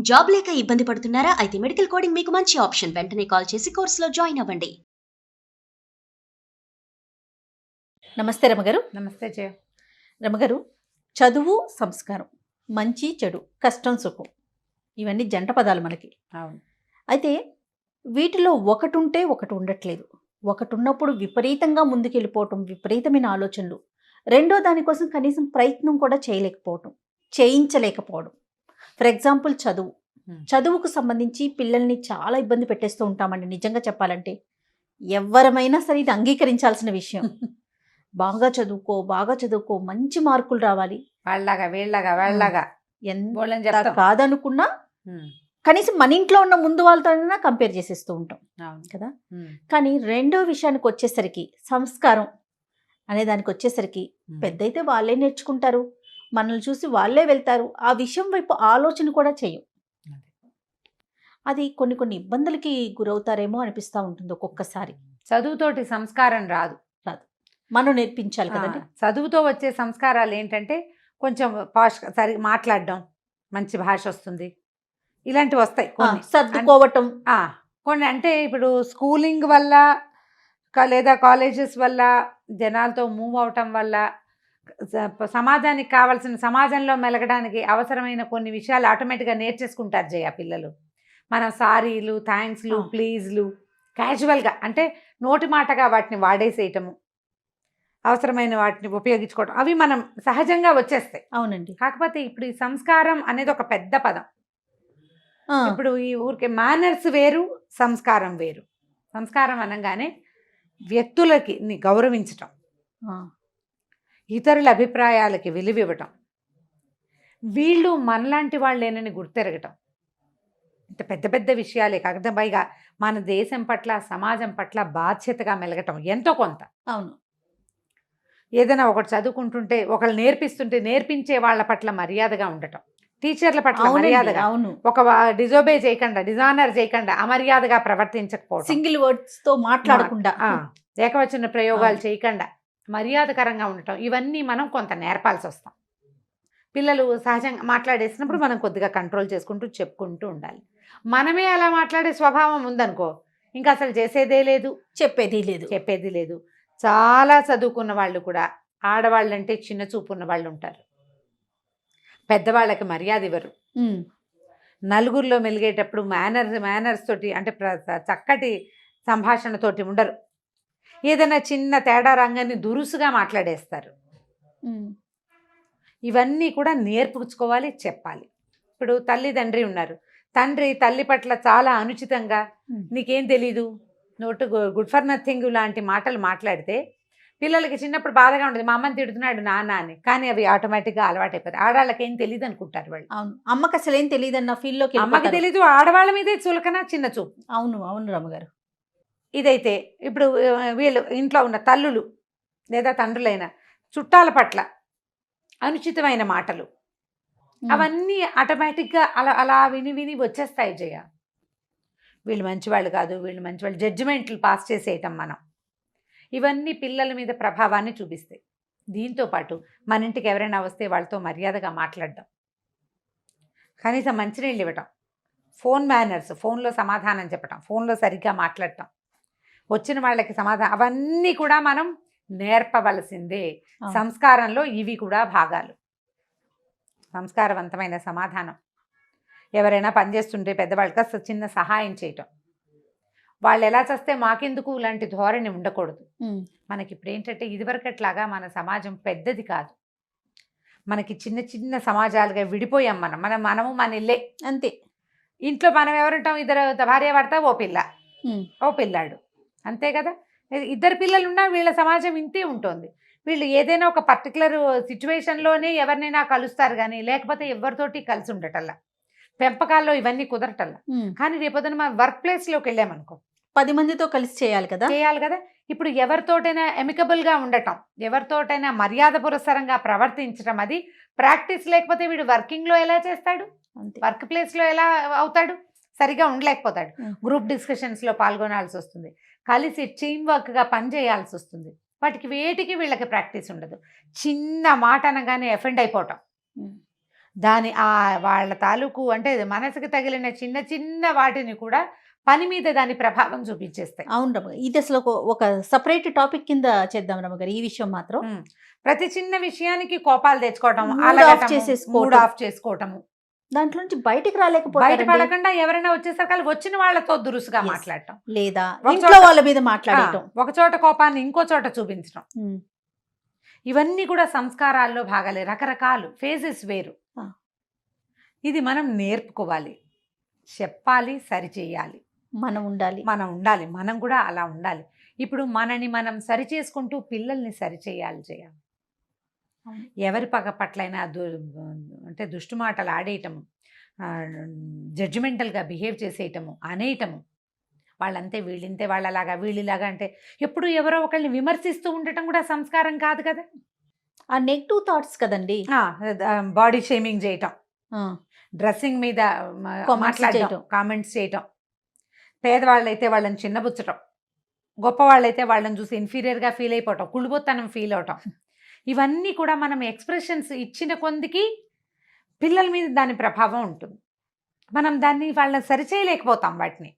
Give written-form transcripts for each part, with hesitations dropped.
Job లేక ఇబ్బంది పడుతున్నారా? అయితే మెడికల్ కోడింగ్ మీకు మంచి ఆప్షన్. వెంటనే కాల్ చేసి కోర్సులో జాయిన్ అవ్వండి. నమస్తే రమగారు. నమస్తే జయ. రమగారు, చదువు, సంస్కారం, మంచి చెడు, కష్టం సుఖం, ఇవన్నీ జంట పదాలు మనకి. అవును. అయితే వీటిలో ఒకటి ఉంటే ఒకటి ఉండట్లేదు. ఒకటి ఉన్నప్పుడు విపరీతంగా ముందుకెళ్ళిపోవటం, విపరీతమైన ఆలోచనలు. రెండో దానికోసం కనీసం ప్రయత్నం కూడా చేయించలేకపోవడం. ఫర్ ఎగ్జాంపుల్ చదువుకు సంబంధించి పిల్లల్ని చాలా ఇబ్బంది పెట్టేస్తూ ఉంటామండి. నిజంగా చెప్పాలంటే ఎవరమైనా సరే ఇది అంగీకరించాల్సిన విషయం. బాగా చదువుకో, మంచి మార్కులు రావాలి, వాళ్ళగా ఎంత కాదనుకున్నా కనీసం మన ఇంట్లో ఉన్న ముందు వాళ్ళతోనైనా కంపేర్ చేసేస్తూ ఉంటాం కదా. కానీ రెండో విషయానికి వచ్చేసరికి, సంస్కారం అనే దానికి వచ్చేసరికి, పెద్దయితే వాళ్ళే నేర్చుకుంటారు, మనల్ని చూసి వాళ్ళే వెళ్తారు. ఆ విషయం వైపు ఆలోచన కూడా చేయం. అది కొన్ని ఇబ్బందులకి గురవుతారేమో అనిపిస్తూ ఉంటుంది ఒక్కొక్కసారి. చదువుతోటి సంస్కారం రాదు. మనం నేర్పించాలి కదండి. చదువుతో వచ్చే సంస్కారాలు ఏంటంటే కొంచెం పాష్ సరి మాట్లాడడం, మంచి భాష వస్తుంది, ఇలాంటివి వస్తాయి. సర్దుకోవటం కొన్ని అంటే ఇప్పుడు స్కూలింగ్ వల్ల లేదా కాలేజెస్ వల్ల జనాలతో మూవ్ అవటం వల్ల సమాజానికి కావాల్సిన, సమాజంలో మెలగడానికి అవసరమైన కొన్ని విషయాలు ఆటోమేటిక్గా నేర్చేసుకుంటారు జయ పిల్లలు. మనం సారీలు, థ్యాంక్స్లు, ప్లీజ్లు క్యాజువల్గా అంటే నోటి మాటగా వాటిని వాడేసేయటము, అవసరమైన వాటిని ఉపయోగించుకోవటం, అవి మనం సహజంగా వచ్చేస్తాయి. అవునండి. కాకపోతే ఇప్పుడు ఈ సంస్కారం అనేది ఒక పెద్ద పదం. ఇప్పుడు ఈ ఊరికే మేనర్స్ వేరు, సంస్కారం వేరు. సంస్కారం అనగానే వ్యక్తులకి గౌరవించటం, ఇతరుల అభిప్రాయాలకి విలువివ్వటం, వీళ్ళు మనలాంటి వాళ్ళేనని గుర్తెరగటం, అంటే పెద్ద పెద్ద విషయాలే కాకపోతే పైగా మన దేశం పట్ల, సమాజం పట్ల బాధ్యతగా మెలగటం ఎంతో కొంత. అవును. ఏదైనా ఒకటి చదువుకుంటుంటే, ఒకళ్ళు నేర్పిస్తుంటే నేర్పించే వాళ్ళ పట్ల మర్యాదగా ఉండటం, టీచర్ల పట్ల మర్యాదగా, ఒక డిజోబే చేయకుండా, డిజానర్ చేయకుండా, అమర్యాదగా ప్రవర్తించకపోవడం, సింగిల్ వర్డ్స్ తో మాట్లాడకుండా, ఏకవచన ప్రయోగాలు చేయకుండా మర్యాదకరంగా ఉండటం, ఇవన్నీ మనం కొంత నేర్పాల్సి వస్తాం. పిల్లలు సహజంగా మాట్లాడేసినప్పుడు మనం కొద్దిగా కంట్రోల్ చేసుకుంటూ చెప్పుకుంటూ ఉండాలి. మనమే అలా మాట్లాడే స్వభావం ఉందనుకో, ఇంకా అసలు చేసేదే లేదు, చెప్పేది లేదు. చాలా చదువుకున్న వాళ్ళు కూడా ఆడవాళ్ళంటే చిన్న చూపు ఉన్న వాళ్ళు ఉంటారు. పెద్దవాళ్ళకి మర్యాద ఇవ్వరు. నలుగురిలో మెలిగేటప్పుడు మేనర్స్ తోటి, అంటే చక్కటి సంభాషణతోటి ఉండరు. ఏదైనా చిన్న తేడా రంగాన్ని దురుసుగా మాట్లాడేస్తారు. ఇవన్నీ కూడా నేర్పుకోవాలి, చెప్పాలి. ఇప్పుడు తల్లిదండ్రి ఉన్నారు, తండ్రి తల్లి పట్ల చాలా అనుచితంగా, నీకేం తెలీదు, నోటు గుడ్ ఫర్ నథింగ్ లాంటి మాటలు మాట్లాడితే పిల్లలకి చిన్నప్పుడు బాధగా ఉంటుంది, మా అమ్మని తిడుతున్నాడు నాన్న అని. కానీ అవి ఆటోమేటిక్గా అలవాటు అయిపోతాయి. ఆడవాళ్ళకి ఏం తెలియదు అనుకుంటారు వాళ్ళు. అవును, అమ్మకి అసలు ఏం తెలియదు అన్న ఫీల్లోకి, అమ్మకి తెలీదు, ఆడవాళ్ళ మీదే చులకన, చిన్న చూపు. అవును రమ్మగారు. ఇదైతే ఇప్పుడు వీళ్ళు ఇంట్లో ఉన్న తల్లులు లేదా తండ్రులైన చుట్టాల పట్ల అనుచితమైన మాటలు, అవన్నీ ఆటోమేటిక్గా అలా విని వచ్చేస్తాయి జయ. వీళ్ళు మంచివాళ్ళు కాదు, వీళ్ళు మంచివాళ్ళు, జడ్జిమెంట్లు పాస్ చేసేయటం మనం, ఇవన్నీ పిల్లల మీద ప్రభావాన్ని చూపిస్తాయి. దీంతోపాటు మన ఇంటికి ఎవరైనా వస్తే వాళ్ళతో మర్యాదగా మాట్లాడడం, కనీసం మంచినీళ్ళు ఇవ్వటం, ఫోన్ మేనర్స్, ఫోన్లో సమాధానం చెప్పటం, ఫోన్లో సరిగ్గా మాట్లాడటం, వచ్చిన వాళ్ళకి సమాధానం, అవన్నీ కూడా మనం నేర్పవలసిందే. సంస్కారంలో ఇవి కూడా భాగాలు. సంస్కారవంతమైన సమాధానం, ఎవరైనా పనిచేస్తుంటే పెద్దవాళ్ళకి అసలు చిన్న సహాయం చేయటం, వాళ్ళు ఎలా చేస్తే మాకెందుకు ఇలాంటి ధోరణి ఉండకూడదు. మనకి ఇప్పుడు ఏంటంటే ఇదివరకట్లాగా మన సమాజం పెద్దది కాదు, మనకి చిన్న చిన్న సమాజాలుగా విడిపోయాం. మనము మన ఇల్లే అంతే. ఇంట్లో మనం ఎవరుంటాం, ఇద్దరు భార్య భర్త, ఓ పిల్ల ఓ పిల్లాడు, అంతే కదా. ఇద్దరు పిల్లలు ఉన్నా వీళ్ళ సమాజం ఇంతే ఉంటుంది. వీళ్ళు ఏదైనా ఒక పర్టికులర్ సిచ్యువేషన్లోనే ఎవరినైనా కలుస్తారు, కానీ లేకపోతే ఎవరితోటి కలిసి ఉండటల్లా, పెంపకాల్లో ఇవన్నీ కుదరటల్లా. కానీ రేపొద్దున మన వర్క్ ప్లేస్లోకి వెళ్ళామనుకో, 10 మందితో కలిసి చేయాలి కదా. ఇప్పుడు ఎవరితోటైనా ఎమికబుల్గా ఉండటం, ఎవరితోటైనా మర్యాద పురస్సరంగా ప్రవర్తించడం, అది ప్రాక్టీస్ లేకపోతే వీడు వర్కింగ్లో ఎలా చేస్తాడు, వర్క్ ప్లేస్లో ఎలా అవుతాడు, సరిగా ఉండలేకపోతాడు. గ్రూప్ డిస్కషన్స్లో పాల్గొనాల్సి వస్తుంది, కలిసి టీమ్ వర్క్గా పనిచేయాల్సి వస్తుంది. వాటికి వేటికి వీళ్ళకి ప్రాక్టీస్ ఉండదు. చిన్న మాట అనగానే ఎఫెండ్ అయిపోవటం, వాళ్ళ తాలూకు అంటే మనసుకు తగిలిన చిన్న చిన్న వాటిని కూడా పని మీద దాని ప్రభావం చూపించేస్తాయి. అవును రమ్మ, ఇది అసలు ఒక సపరేట్ టాపిక్ కింద చేద్దాం రమ్మగారు ఈ విషయం మాత్రం. ప్రతి చిన్న విషయానికి కోపాలు తెచ్చుకోవటం, మూడ్ ఆఫ్ చేసుకోవటము, దాంట్లో నుంచి బయటికి రాలేకపోతే బయటపడకుండా ఎవరైనా వచ్చేసరికి వచ్చిన వాళ్ళతో దురుసుగా మాట్లాడటం, లేదా ఇంట్లో వాళ్ళ మీద మాట్లాడటం, ఒక చోట కోపాన్ని ఇంకో చోట చూపించడం, ఇవన్నీ కూడా సంస్కారాల్లో భాగాలే. రకరకాలు ఫేజెస్ వేరు. ఇది మనం నేర్పుకోవాలి, చెప్పాలి, సరిచేయాలి. మనం ఉండాలి, మనం కూడా అలా ఉండాలి. ఇప్పుడు మనని మనం సరి చేసుకుంటూ పిల్లల్ని సరిచేయాలి. ఎవరి పట్లైనా అంటే దుష్టు మాటలు ఆడేయటము, జడ్జిమెంటల్గా బిహేవ్ చేసేయటము, అనేయటము, వాళ్ళంతే వీళ్ళంతే వాళ్ళలాగా వీళ్ళలాగా అంటే ఎప్పుడు ఎవరో ఒకళ్ళని విమర్శిస్తూ ఉండటం కూడా సంస్కారం కాదు కదా. ఆ నెగిటివ్ థాట్స్ కదండి. బాడీ షేమింగ్ చేయటం, డ్రెస్సింగ్ మీద మాట్లాడటం, కామెంట్స్ చేయటం, పేదవాళ్ళైతే వాళ్ళని చిన్నబుచ్చటం, గొప్పవాళ్ళైతే వాళ్ళని చూసి ఇన్ఫీరియర్గా ఫీల్ అయిపోవటం, కుళ్ళుబొత్తనం ఫీల్ అవటం, ఇవన్నీ కూడా మనం ఎక్స్ప్రెషన్స్ ఇచ్చిన కొందికి పిల్లల మీద దాని ప్రభావం ఉంటుంది. మనం దాన్ని వాళ్ళని సరిచేయలేకపోతాం వాటిని.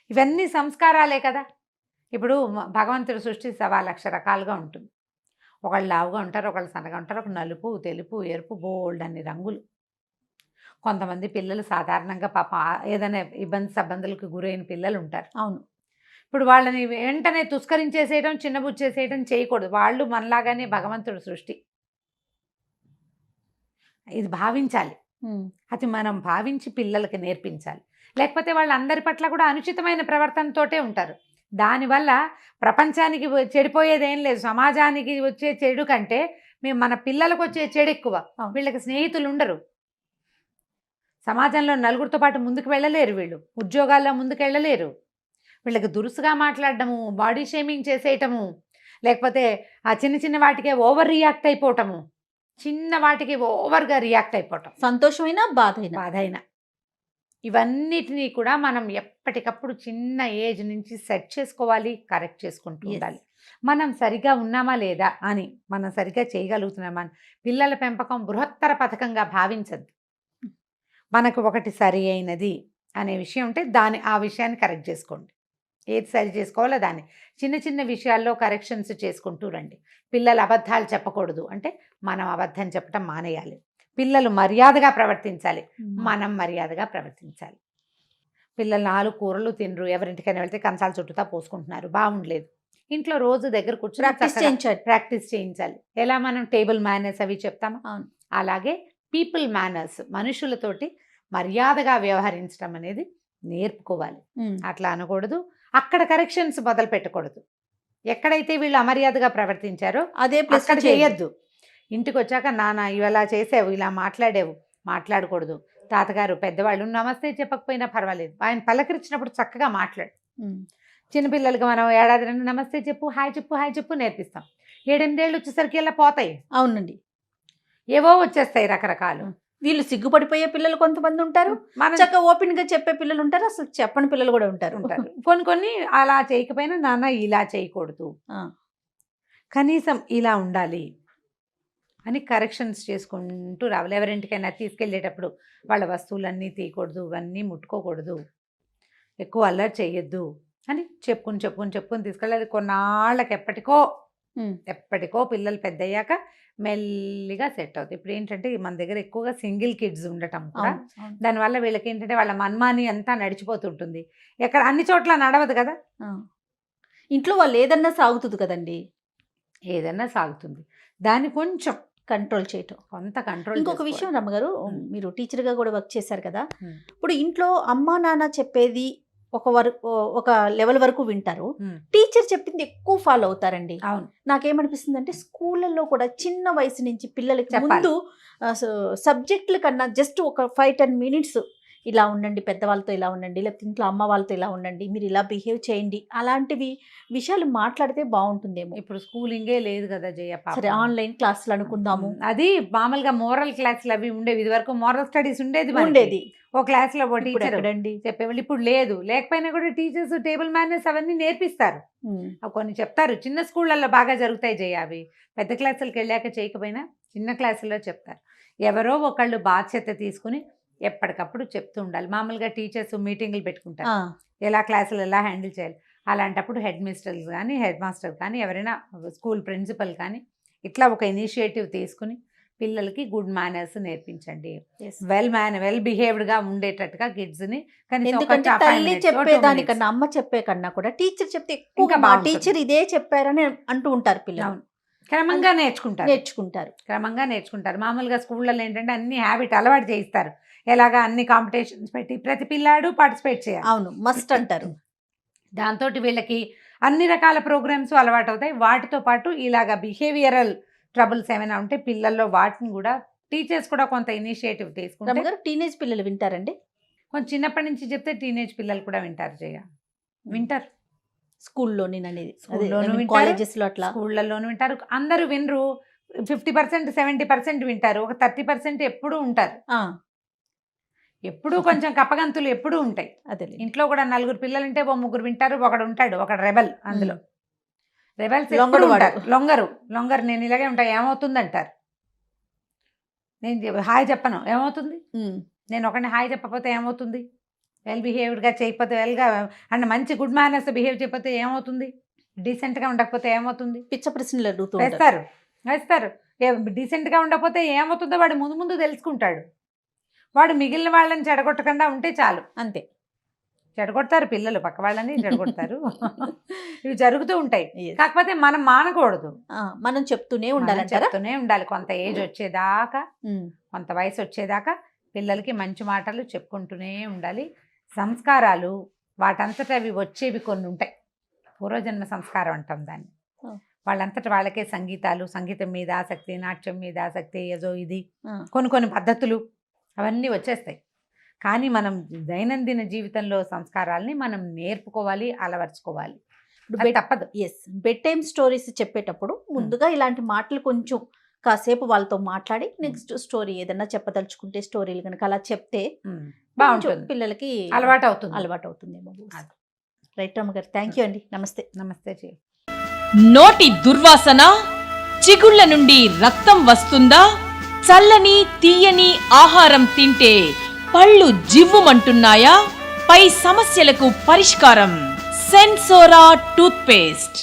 ఇవన్నీ సంస్కారాలే కదా. ఇప్పుడు భగవంతుడి సృష్టి 1,00,000 రకాలుగా ఉంటుంది. ఒకళ్ళు లావుగా ఉంటారు, ఒకళ్ళు సన్నగా ఉంటారు, ఒక నలుపు, తెలుపు, ఎరుపు, బోల్డ్ అన్ని రంగులు. కొంతమంది పిల్లలు సాధారణంగా పాప ఏదైనా ఇబ్బందులకు గురైన పిల్లలు ఉంటారు. అవును. ఇప్పుడు వాళ్ళని వెంటనే తుస్కరించేసేయడం, చిన్నబుచ్చేసేయడం చేయకూడదు. వాళ్ళు మనలాగానే భగవంతుడి సృష్టి. ఇది భావించాలి. అది మనం భావించి పిల్లలకి నేర్పించాలి. లేకపోతే వాళ్ళందరి పట్ల కూడా అనుచితమైన ప్రవర్తనతోటే ఉంటారు. దానివల్ల ప్రపంచానికి చెడిపోయేది ఏం లేదు. సమాజానికి వచ్చే చెడు కంటే మన పిల్లలకు వచ్చే చెడు ఎక్కువ. వీళ్ళకి స్నేహితులు ఉండరు, సమాజంలో నలుగురితో పాటు ముందుకు వెళ్ళలేరు, వీళ్ళు ఉద్యోగాల్లో ముందుకు వెళ్ళలేరు. వీళ్ళకి దురుసుగా మాట్లాడటము, బాడీ షేమింగ్ చేసేయటము, లేకపోతే ఆ చిన్న చిన్న వాటికే ఓవర్ రియాక్ట్ అయిపోవటము, చిన్న వాటికి ఓవర్గా రియాక్ట్ అయిపోవటం, సంతోషమైనా బాధైనా ఇవన్నిటినీ కూడా మనం ఎప్పటికప్పుడు చిన్న ఏజ్ నుంచి సెట్ చేసుకోవాలి, కరెక్ట్ చేసుకుంటూ ఉండాలి. మనం సరిగా ఉన్నామా లేదా అని, మనం సరిగా చేయగలుగుతున్నామా. పిల్లల పెంపకం బృహత్తర పథకంగా భావించద్దు. మనకు ఒకటి సరి అయినది అనే విషయం ఉంటే ఆ విషయాన్ని కరెక్ట్ చేసుకోండి. ఏది సరి చేసుకోవాలో దాన్ని చిన్న చిన్న విషయాల్లో కరెక్షన్స్ చేసుకుంటూ రండి. పిల్లలు అబద్ధాలు చెప్పకూడదు అంటే మనం అబద్ధం చెప్పడం మానేయాలి. పిల్లలు మర్యాదగా ప్రవర్తించాలి, మనం మర్యాదగా ప్రవర్తించాలి. పిల్లలు 4 కూరలు తినరు, ఎవరింటికైనా వెళ్తే కంచాల చుట్టూతా పోసుకుంటున్నారు, బాగుండలేదు. ఇంట్లో రోజు దగ్గర కూర్చొని ప్రాక్టీస్ చేయించాలి. ఎలా మనం టేబుల్ మేనర్స్ అవి చెప్తామా, అలాగే పీపుల్ మేనర్స్, మనుషులతోటి మర్యాదగా వ్యవహరించడం అనేది నేర్పుకోవాలి. అట్లా అనకూడదు, అక్కడ కరెక్షన్స్ మొదలు పెట్టకూడదు. ఎక్కడైతే వీళ్ళు అమర్యాదగా ప్రవర్తించారో అదే ప్లస్ చేయొద్దు. ఇంటికి వచ్చాక నాన్న ఇలా చేసావు, ఇలా మాట్లాడకూడదు. తాతగారు, పెద్దవాళ్ళు నమస్తే చెప్పకపోయినా పర్వాలేదు, ఆయన పలకరించినప్పుడు చక్కగా మాట్లాడు. చిన్నపిల్లలకి మనం ఏడాది రెండు నమస్తే చెప్పు, హాయ్ చెప్పు నేర్పిస్తాం. 7-8 ఏళ్ళు వచ్చేసరికి ఇలా పోతాయి. అవునండి, ఏవో వచ్చేస్తాయి రకరకాలు. వీళ్ళు సిగ్గుపడిపోయే పిల్లలు కొంతమంది ఉంటారు, చక్కగా ఓపెన్ గా చెప్పే పిల్లలు ఉంటారు, అసలు చెప్పని పిల్లలు కూడా ఉంటారు. కొన్ని అలా చేయకపోయినా నాన్న ఇలా చేయకూడదు, కనీసం ఇలా ఉండాలి అని కరెక్షన్స్ చేసుకుంటూ రావాలి. ఎవరింటికైనా తీసుకెళ్ళేటప్పుడు వాళ్ళ వస్తువులన్నీ తీయకూడదు, ఇవన్నీ ముట్టుకోకూడదు, ఎక్కువ అల్లరి చేయొద్దు అని చెప్పుకుని తీసుకెళ్ళాలి. కొన్నాళ్ళకి ఎప్పటికో పిల్లలు పెద్దయ్యాక మెల్లిగా సెట్ అవుతుంది. ఇప్పుడు ఏంటంటే మన దగ్గర ఎక్కువగా సింగిల్ కిడ్స్ ఉండటం కూడా, దానివల్ల వీళ్ళకి ఏంటంటే వాళ్ళ మన్మాని అంతా నడిచిపోతుంటుంది. ఎక్కడ అన్ని చోట్ల నడవదు కదా, ఇంట్లో వాళ్ళు ఏదన్నా సాగుతుంది కదండి, ఏదన్నా సాగుతుంది. దాన్ని కొంచెం కంట్రోల్ చేయటం, కొంత కంట్రోల్. ఇంకొక విషయం రమ్మగారు, మీరు టీచర్గా కూడా వర్క్ చేశారు కదా, ఇప్పుడు ఇంట్లో అమ్మా నాన్న చెప్పేది ఒక లెవెల్ వరకు వింటారు, టీచర్ చెప్పింది ఎక్కువ ఫాలో అవుతారండి. అవును, నాకేమనిపిస్తుంది అంటే స్కూళ్ళల్లో కూడా చిన్న వయసు నుంచి పిల్లలకి ముందు సబ్జెక్టుల కన్నా జస్ట్ ఒక 5-10 మినిట్స్ ఇలా ఉండండి, పెద్దవాళ్ళతో ఇలా ఉండండి, లేకపోతే ఇంట్లో అమ్మ వాళ్ళతో ఇలా ఉండండి, మీరు ఇలా బిహేవ్ చేయండి, అలాంటివి విషయాలు మాట్లాడితే బాగుంటుందేమో. ఇప్పుడు స్కూలింగే లేదు కదా జయ. సరే, ఆన్లైన్ క్లాసులు అనుకుందాము. అది మామూలుగా మోరల్ క్లాసులు అవి ఉండేవి, ఇది వరకు మోరల్ స్టడీస్ ఉండేది. ఓ క్లాస్లో టీచర్ చెప్పేవాళ్ళు. ఇప్పుడు లేదు, లేకపోయినా కూడా టీచర్స్ టేబుల్ మేనర్స్ అవన్నీ నేర్పిస్తారు. కొన్ని చెప్తారు, చిన్న స్కూళ్ళల్లో బాగా జరుగుతాయి జయ. అవి పెద్ద క్లాసులకు వెళ్ళాక చేయకపోయినా చిన్న క్లాసుల్లో చెప్తారు. ఎవరో ఒకళ్ళు బాధ్యత తీసుకుని ఎప్పటికప్పుడు చెప్తూ ఉండాలి. మామూలుగా టీచర్స్ మీటింగులు పెట్టుకుంటారు, ఎలా క్లాసులు ఎలా హ్యాండిల్ చేయాలి. అలాంటప్పుడు హెడ్ మిస్టర్స్ కానీ హెడ్ మాస్టర్ కానీ ఎవరైనా స్కూల్ ప్రిన్సిపల్ కానీ ఇట్లా ఒక ఇనిషియేటివ్ తీసుకుని పిల్లలకి గుడ్ మేనర్స్ నేర్పించండి. వెల్ బిహేవ్డ్గా ఉండేటట్టుగా కిడ్స్ని. ఎందుకంటే తల్లి చెప్పేదానికన్నా అమ్మ చెప్పే కన్నా కూడా టీచర్ చెప్తే ఎక్కువ మా టీచర్ ఇదే చెప్పారని అంటూ ఉంటారు పిల్లలు. క్రమంగా క్రమంగా నేర్చుకుంటారు. మామూలుగా స్కూళ్ళలో ఏంటంటే అన్ని హ్యాబిట్ అలవాటు చేయిస్తారు. ఎలాగా అన్ని కాంపిటీషన్స్ పెట్టి ప్రతి పిల్లాడు పార్టిసిపేట్ చేయాలి. అవును, మస్ట్ అంటారు. దాంతో వీళ్ళకి అన్ని రకాల ప్రోగ్రామ్స్ అలవాటు అవుతాయి. వాటితో పాటు ఇలాగా బిహేవియరల్ ట్రబుల్స్ ఏమైనా ఉంటే పిల్లల్లో వాటిని కూడా టీచర్స్ కూడా కొంత ఇనిషియేటివ్ తీసుకుంటారు. టీనేజ్ పిల్లలు వింటారండి? కొంచెం చిన్నప్పటి నుంచి చెప్తే టీనేజ్ పిల్లలు కూడా వింటారు. స్కూల్లోనే అనేది కాలేజెస్లో అట్లా స్కూళ్ళల్లోనూ వింటారు. అందరూ వినరు. 50% 70% వింటారు. ఒక 30% ఎప్పుడూ ఉంటారు. ఎప్పుడూ కొంచెం కప్పగంతులు ఎప్పుడూ ఉంటాయి. అదే ఇంట్లో ఇంట్లో కూడా 4 పిల్లలు ఉంటే 3 వింటారు, ఒకడు ఉంటాడు, ఒకడు రెబల్. అందులో రెబల్స్ లొంగరు. నేను ఇలాగే ఉంటా, ఏమవుతుంది అంటారు. నేను హాయ్ చెప్పను, ఏమవుతుంది. నేను ఒకరిని హాయ్ చెప్పకపోతే ఏమవుతుంది. వెల్ బిహేవ్డ్గా చేయకపోతే అంటే మంచి గుడ్ మేనర్స్ బిహేవ్ చేయకపోతే ఏమవుతుంది. డీసెంట్గా ఉండకపోతే ఏమవుతుంది. పిచ్చ ప్రశ్నలు అడుగుతూ వేస్తారు. డీసెంట్గా ఉండకపోతే ఏమవుతుందో వాడు ముందు తెలుసుకుంటాడు. వాడు మిగిలిన వాళ్ళని చెడగొట్టకుండా ఉంటే చాలు. అంతే. చెడగొడతారు పిల్లలు, పక్క వాళ్ళని చెడగొడతారు. ఇవి జరుగుతూ ఉంటాయి. కాకపోతే మనం మానకూడదు, మనం చెప్తూనే ఉండాలి. కొంత ఏజ్ వచ్చేదాకా, కొంత వయసు వచ్చేదాకా పిల్లలకి మంచి మాటలు చెప్పుకుంటూనే ఉండాలి. సంస్కారాలు వాటంతటా అవి వచ్చేవి కొన్ని ఉంటాయి. పూర్వజన్మ సంస్కారం అంటాం దాన్ని. వాళ్ళంతటా వాళ్ళకే సంగీతం మీద ఆసక్తి, నాట్యం మీద ఆసక్తి, ఏదో ఇది కొన్ని పద్ధతులు అవన్నీ వచ్చేస్తాయి. కానీ మనం దైనందిన జీవితంలో సంస్కారాలని మనం నేర్పుకోవాలి, అలవర్చుకోవాలి. తప్పదు. బెడ్ టైమ్ స్టోరీస్ చెప్పేటప్పుడు ముందుగా ఇలాంటి మాటలు కొంచెం కాసేపు వాళ్ళతో మాట్లాడి నెక్స్ట్ స్టోరీ ఏదన్నా చెప్పదలుచుకుంటే స్టోరీలు కనుక అలా చెప్తే బాగుంటుంది, పిల్లలకి అలవాటు అవుతుందేమో. రైట్ రమ్మ గారు, థ్యాంక్ యూ అండి. నమస్తే. నోటి దుర్వాసన, చిగుళ్ళ నుండి రక్తం వస్తుందా? చల్లని తీయని ఆహారం తింటే పళ్ళు జివ్వుమంటున్నాయా? పై సమస్యలకు పరిష్కారం సెన్సోరా టూత్ పేస్ట్.